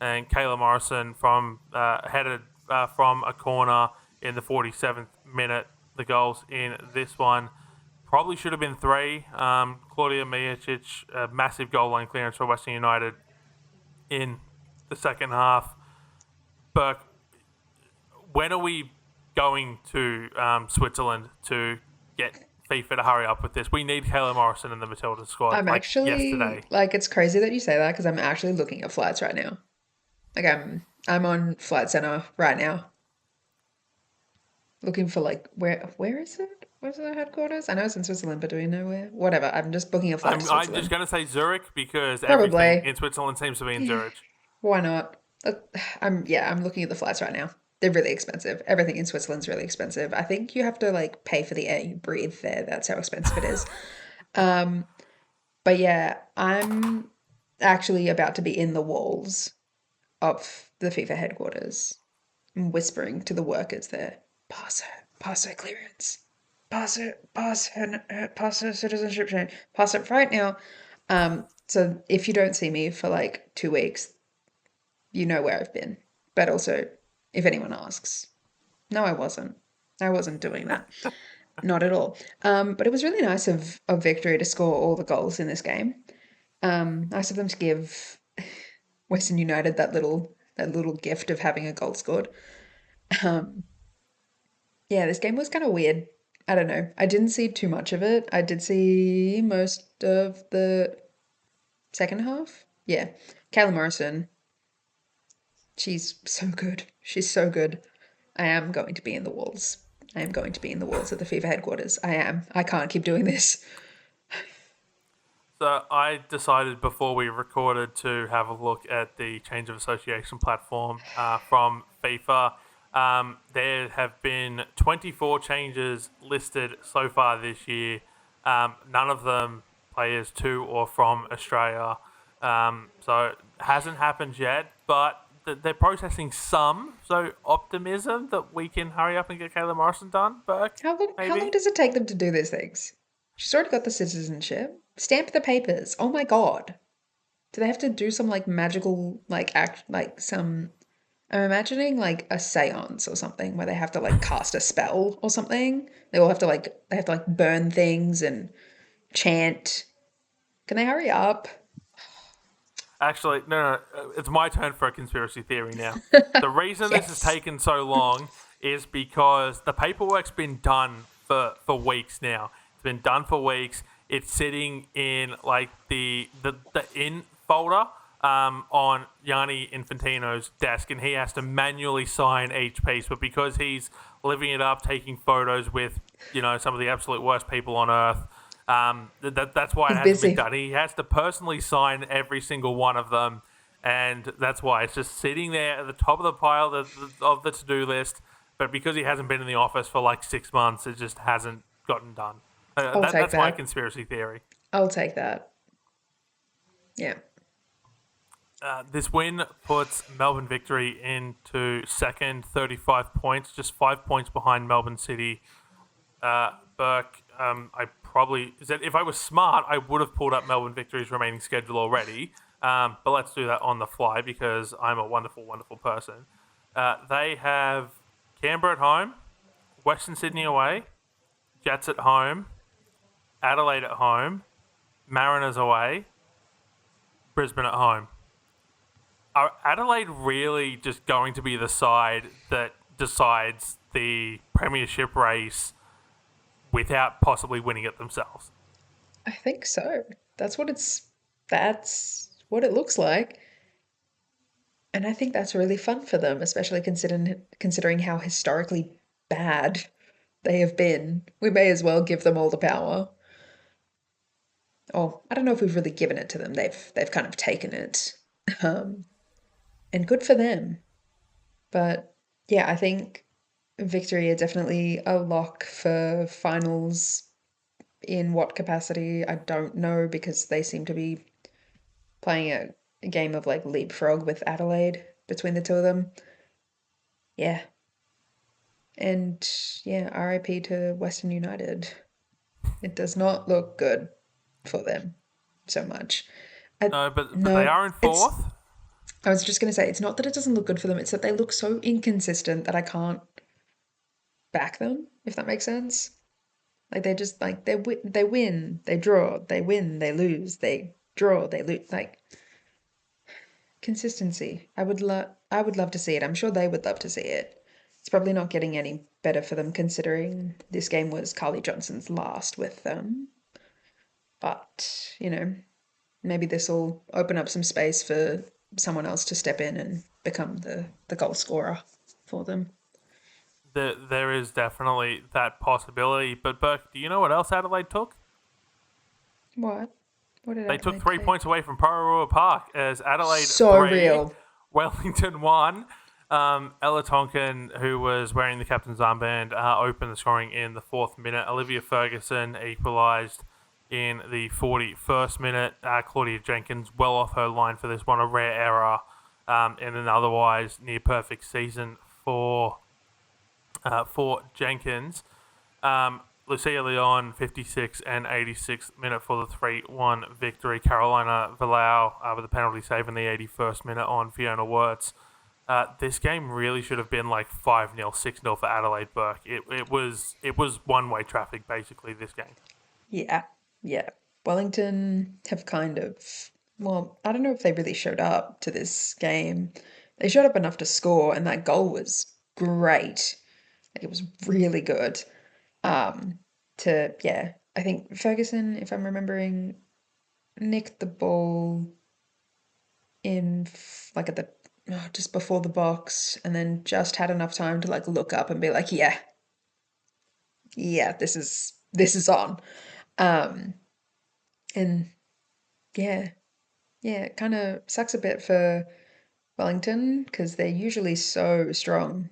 And Kayla Morrison headed from a corner in the 47th minute. The goals in this one probably should have been 3. Claudia Mijicic, a massive goal line clearance for Western United in the second half. Burke, when are we going to Switzerland to get FIFA to hurry up with this? We need Kayla Morrison in the Matilda squad. I'm actually yesterday. like, it's crazy that you say that because I'm actually looking at flights right now. Like I'm on Flight Center right now, looking for like where is it? Where's the headquarters? I know it's in Switzerland, but do we know where? Whatever. I'm just booking a flight to I'm Switzerland. just going to say Zurich because Probably. everything in Switzerland seems to be in Zurich. Why not? I'm looking at the flights right now. They're really expensive. Everything in Switzerland's really expensive. I think you have to like pay for the air you breathe there. That's how expensive it is. But yeah, I'm actually about to be in the walls of the FIFA headquarters. I'm whispering to the workers there. pass her clearance, pass her citizenship change, pass it right now. So if you don't see me for like 2 weeks, you know where I've been. But also, if anyone asks, no, I wasn't. I wasn't doing that. Not at all. But it was really nice of Victory to score all the goals in this game. Nice of them to give Western United that little gift of having a goal scored. Yeah, this game was kind of weird. I don't know. I didn't see too much of it. I did see most of the second half. Yeah. Kayla Morrison, she's so good. She's so good. I am going to be in the walls. I am going to be in the walls at the FIFA headquarters. I am. I can't keep doing this. So I decided before we recorded to have a look at the change of association platform from FIFA. There have been 24 changes listed so far this year. None of them players to or from Australia. So it hasn't happened yet, but they're processing some. So optimism that we can hurry up and get Kayla Morrison done, Burke. How maybe? long does it take them to do these things? She's already got the citizenship. Stamp the papers. Oh my god. Do they have to do some like magical some I'm imagining like a seance or something where they have to like cast a spell or something. They have to burn things and chant. Can they hurry up? Actually, no, it's my turn for a conspiracy theory now. The reason this has Yes. taken so long is because the paperwork's been done for weeks now. It's been done for weeks. It's sitting in like the in folder on Gianni Infantino's desk, and he has to manually sign each piece. But because he's living it up, taking photos with some of the absolute worst people on earth. That's why it He's hasn't busy. been done. He has to personally sign every single one of them, and that's why it's just sitting there at the top of the pile of the to-do list. But because he hasn't been in the office for like 6 months, it just hasn't gotten done. Take That's my that. conspiracy theory. I'll take that. Yeah. This win puts Melbourne Victory into second, 35 points, just 5 points behind Melbourne City. Burke, if I was smart, I would have pulled up Melbourne Victory's remaining schedule already. But let's do that on the fly because I'm a wonderful, wonderful person. They have Canberra at home, Western Sydney away, Jets at home, Adelaide at home, Mariners away, Brisbane at home. Are Adelaide really just going to be the side that decides the premiership race without possibly winning it themselves? I think so. That's what it looks like. And I think that's really fun for them, especially considering how historically bad they have been. We may as well give them all the power. Oh, I don't know if we've really given it to them. They've kind of taken it. And good for them. But yeah, I think Victory are definitely a lock for finals. In what capacity, I don't know, because they seem to be playing a game of like leapfrog with Adelaide between the two of them. Yeah. And yeah, RIP to Western United. It does not look good for them so much. No, but no, they are in fourth. I was just going to say, it's not that it doesn't look good for them, it's that they look so inconsistent that I can't back them, if that makes sense. Like they just like they win, they draw, they win, they lose, they draw, they lose. Like consistency. I would love to see it. I'm sure they would love to see it. It's probably not getting any better for them considering this game was Carly Johnson's last with them. But, maybe this will open up some space for someone else to step in and become the goal scorer for them. There is definitely that possibility. But Burke, do you know what else Adelaide took? What? What did They took Adelaide 3 take? points away from Pararua Park as Adelaide So 3, real. Wellington 1. Ella Tonkin, who was wearing the captain's armband, opened the scoring in the 4th minute. Olivia Ferguson equalised in the 41st minute. Claudia Jenkins well off her line for this one, a rare error in an otherwise near perfect season for for Jenkins. Lucia Leon, 56 and 86th minute for the 3-1 victory. Carolina Villau with a penalty save in the 81st minute on Fiona Wirtz. This game really should have been like 5-0, 6-0 for Adelaide Burke. It was one-way traffic, basically, this game. Yeah. Wellington have well, I don't know if they really showed up to this game. They showed up enough to score, and that goal was great. It was really good. I think Ferguson, if I'm remembering, nicked the ball like at the just before the box, and then just had enough time to like look up and be like, yeah, this is on. And yeah, it kind of sucks a bit for Wellington because they're usually so strong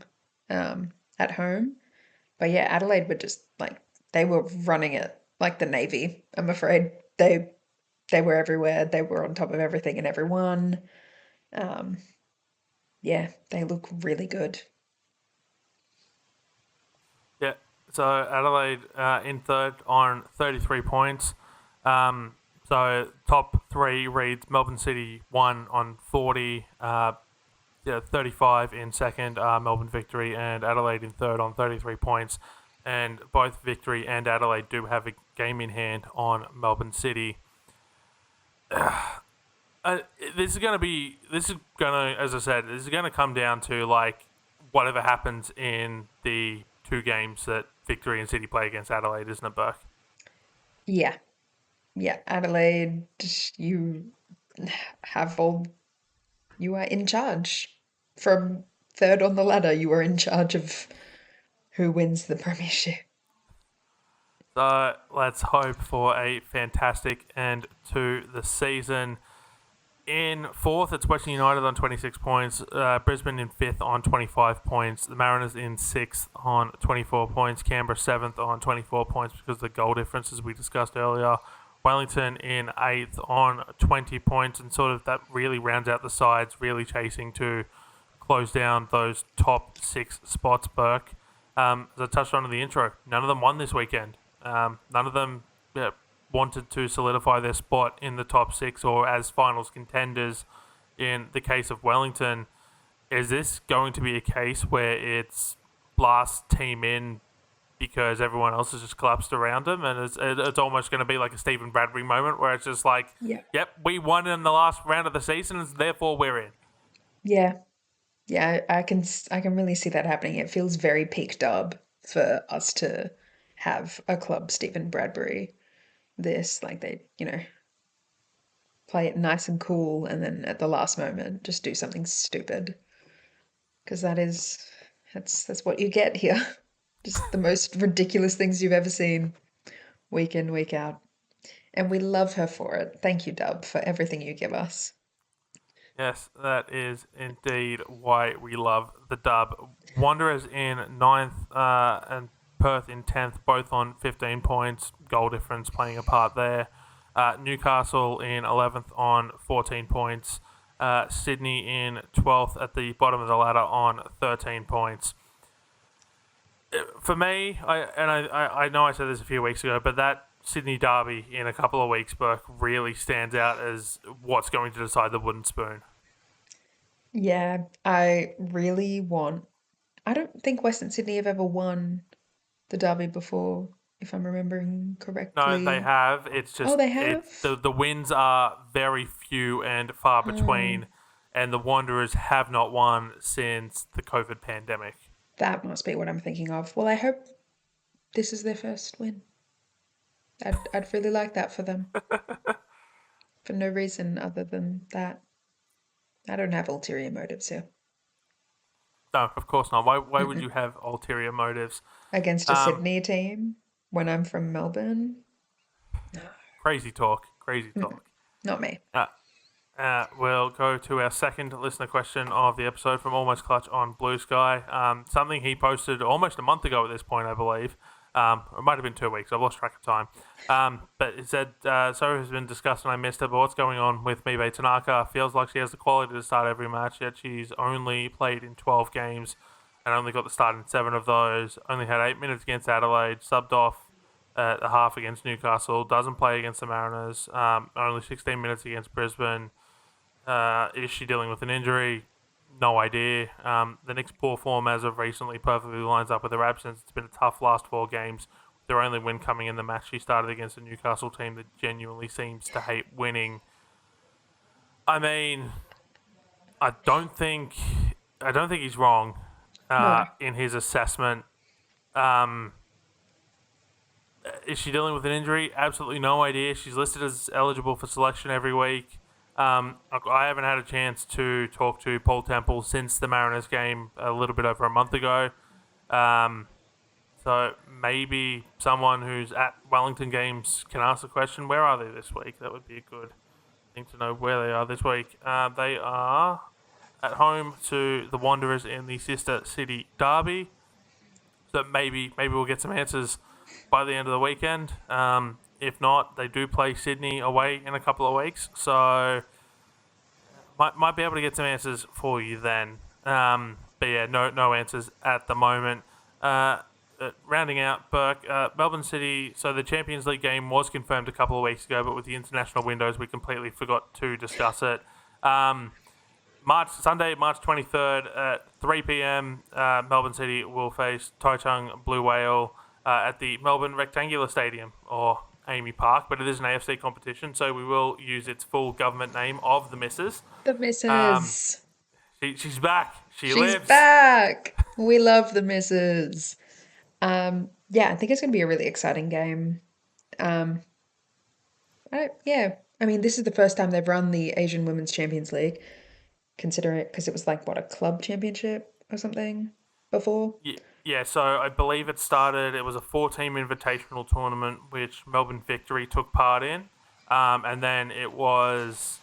at home. But yeah, Adelaide were just like they were running it like the Navy. I'm afraid they were everywhere. They were on top of everything and everyone. Yeah, they look really good. Yeah, so Adelaide in third on 33 points. So top three reads Melbourne City 1 on 40, 35 in second, Melbourne Victory, and Adelaide in third on 33 points. And both Victory and Adelaide do have a game in hand on Melbourne City. This is going to, as I said, this is going to come down to like whatever happens in the two games that Victory and City play against Adelaide, isn't it, Burke? Yeah. Adelaide, you are in charge. From third on the ladder, you are in charge of who wins the premiership. So let's hope for a fantastic end to the season. In fourth, it's Western United on 26 points. Brisbane in fifth on 25 points. The Mariners in sixth on 24 points. Canberra seventh on 24 points because of the goal differences we discussed earlier. Wellington in eighth on 20 points, and sort of that really rounds out the sides, really chasing to close down those top six spots, Burke. As I touched on in the intro, none of them won this weekend. None of them wanted to solidify their spot in the top six or as finals contenders. In the case of Wellington, is this going to be a case where it's last team in because everyone else has just collapsed around them, and it's almost going to be like a Stephen Bradbury moment where it's just like, yep, we won in the last round of the season, and therefore we're in. Yeah, I can really see that happening. It feels very peak dub for us to have a club Stephen Bradbury. This like they play it nice and cool, and then at the last moment just do something stupid, because that's what you get here. Just the most ridiculous things you've ever seen, week in, week out. And we love her for it. Thank you, Dub, for everything you give us. Yes, that is indeed why we love the Dub. Wanderers in 9th and Perth in 10th, both on 15 points. Goal difference playing a part there. Newcastle in 11th on 14 points. Sydney in 12th at the bottom of the ladder on 13 points. For me, I know I said this a few weeks ago, but that Sydney derby in a couple of weeks, Burke, really stands out as what's going to decide the wooden spoon. Yeah, I don't think Western Sydney have ever won the derby before, if I'm remembering correctly. No, they have. It's just they have? The wins are very few and far between, and the Wanderers have not won since the COVID pandemic. That must be what I'm thinking of. Well, I hope this is their first win. I'd really like that for them. For no reason other than that. I don't have ulterior motives here. No, of course not. Why would you have ulterior motives? Against a Sydney team when I'm from Melbourne? Crazy talk. Not me. We'll go to our second listener question of the episode from Almost Clutch on Blue Sky. Something he posted almost a month ago at this point, I believe. It might have been 2 weeks. I've lost track of time. But it said, so has been discussed and I missed it, but what's going on with Mibe Tanaka? Feels like she has the quality to start every match, yet she's only played in 12 games. and only got the start in 7 of those. Only had 8 minutes against Adelaide, subbed off at the half against Newcastle, doesn't play against the Mariners, only 16 minutes against Brisbane. Is she dealing with an injury? No idea. The Knicks' poor form as of recently perfectly lines up with her absence. It's been a tough last 4 games. Their only win coming in the match she started against a Newcastle team that genuinely seems to hate winning. I mean, I don't think he's wrong No. in his assessment. Is she dealing with an injury? Absolutely no idea. She's listed as eligible for selection every week. I haven't had a chance to talk to Paul Temple since the Mariners game a little bit over a month ago. So maybe someone who's at Wellington games can ask the question, where are they this week? That would be a good thing to know where they are this week. They are at home to the Wanderers in the Sister City Derby. So maybe we'll get some answers by the end of the weekend. If not, they do play Sydney away in a couple of weeks. So might be able to get some answers for you then. But yeah, no answers at the moment. Rounding out, Burke, Melbourne City, so the Champions League game was confirmed a couple of weeks ago, but with the international windows, we completely forgot to discuss it. Sunday, March 23rd at 3 p.m, Melbourne City will face Taichung Blue Whale at the Melbourne Rectangular Stadium, or Amy Park, but it is an AFC competition, so we will use its full government name of the Misses. The Misses. She's back. She's lives. Back. We love the Misses. Yeah, I think it's going to be a really exciting game. I mean, this is the first time they've run the Asian Women's Champions League, considering it, because it was like, what, a club championship or something before? Yeah, so I believe it was a 4-team invitational tournament, which Melbourne Victory took part in. And then it was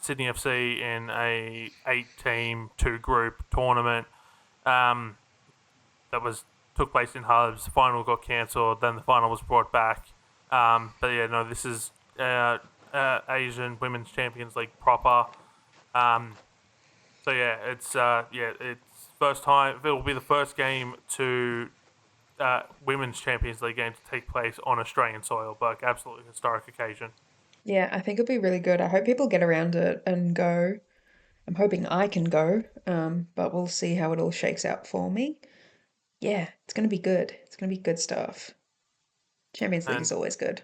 Sydney FC in a 8-team, 2-group tournament that took place in hubs. The final got cancelled, then the final was brought back. But yeah, no, this is Asian Women's Champions League proper. So yeah, it's first time. It will be the first game to Women's Champions League game to take place on Australian soil, but absolutely historic occasion. Yeah, I think it'll be really good. I hope people get around it and go. I'm hoping I can go, but we'll see how it all shakes out for me. Yeah, it's going to be good. It's going to be good stuff. Champions League is always good.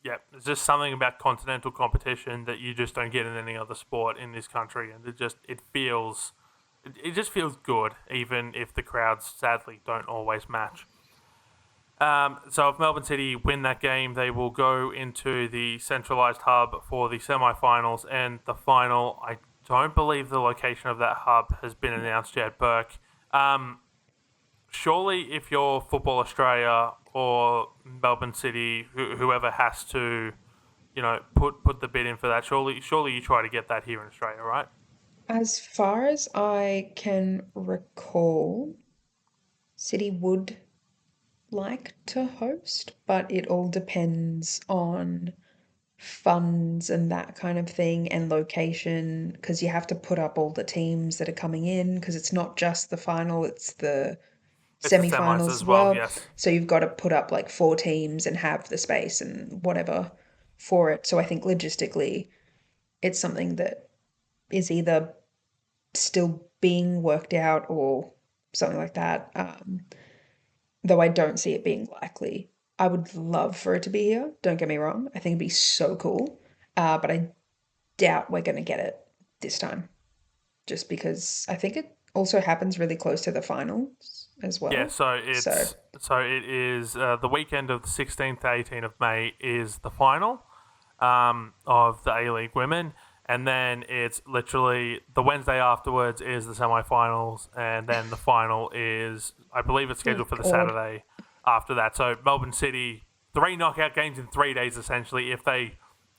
Yeah, there's just something about continental competition that you just don't get in any other sport in this country, and it just feels good, even if the crowds sadly don't always match. So if Melbourne City win that game, they will go into the centralised hub for the semi-finals and the final. I don't believe the location of that hub has been announced yet, Burke. Surely if you're Football Australia or Melbourne City, whoever has to, put the bid in for that, surely you try to get that here in Australia, right? As far as I can recall, City would like to host, but it all depends on funds and that kind of thing and location, because you have to put up all the teams that are coming in, because it's not just the final, it's the semi-finals as well. Yes. So you've got to put up like 4 teams and have the space and whatever for it. So I think logistically it's something that is either still being worked out or something like that. Though I don't see it being likely. I would love for it to be here. Don't get me wrong. I think it'd be so cool. But I doubt we're going to get it this time. Just because I think it also happens really close to the finals as well. Yeah, so it is the weekend of the 16th to 18th of May is the final of the A-League Women. And then it's literally the Wednesday afterwards is the semi-finals, and then the final is, I believe it's scheduled for the Saturday after that. So Melbourne City, 3 knockout games in 3 days essentially, if they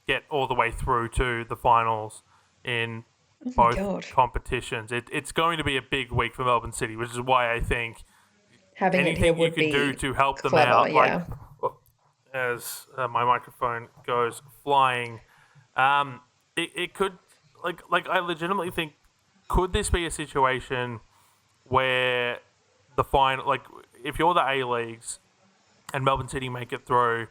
get all the way through to the finals in both competitions. It's going to be a big week for Melbourne City, which is why I think having anything you can do to help them out, yeah. As my microphone goes flying, it could, like I legitimately think, could this be a situation where the final, like if you're the A-Leagues and Melbourne City make it through,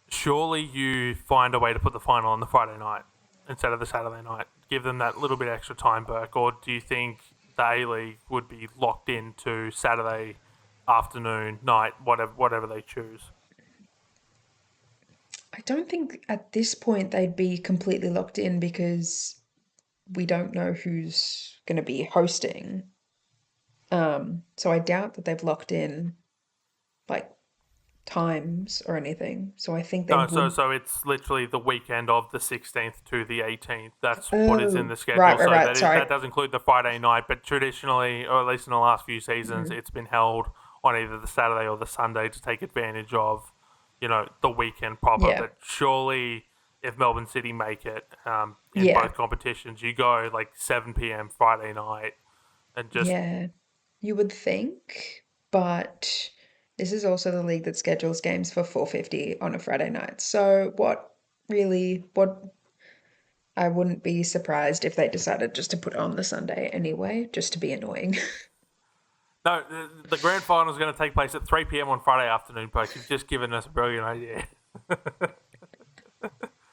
surely you find a way to put the final on the Friday night instead of the Saturday night. Give them that little bit extra time, Burke. Or do you think the A-League would be locked into Saturday afternoon, night, whatever they choose? I don't think at this point they'd be completely locked in because we don't know who's going to be hosting. So I doubt that they've locked in like times or anything. So I think they No, would. so it's literally the weekend of the 16th to the 18th. That's what is in Oh, the schedule. right, So right. Sorry. that does include the Friday night, but traditionally, or at least in the last few seasons, it's been held on either the Saturday or the Sunday to take advantage of, the weekend proper. Yeah. But surely, if Melbourne City make it in Yeah. both competitions, you go like 7 p.m. Friday night and just Yeah, you would think, but this is also the league that schedules games for 4:50 on a Friday night. So what I wouldn't be surprised if they decided just to put it on the Sunday anyway, just to be annoying. No, the grand final is going to take place at 3 p.m. on Friday afternoon, Poke. You've just given us a brilliant idea.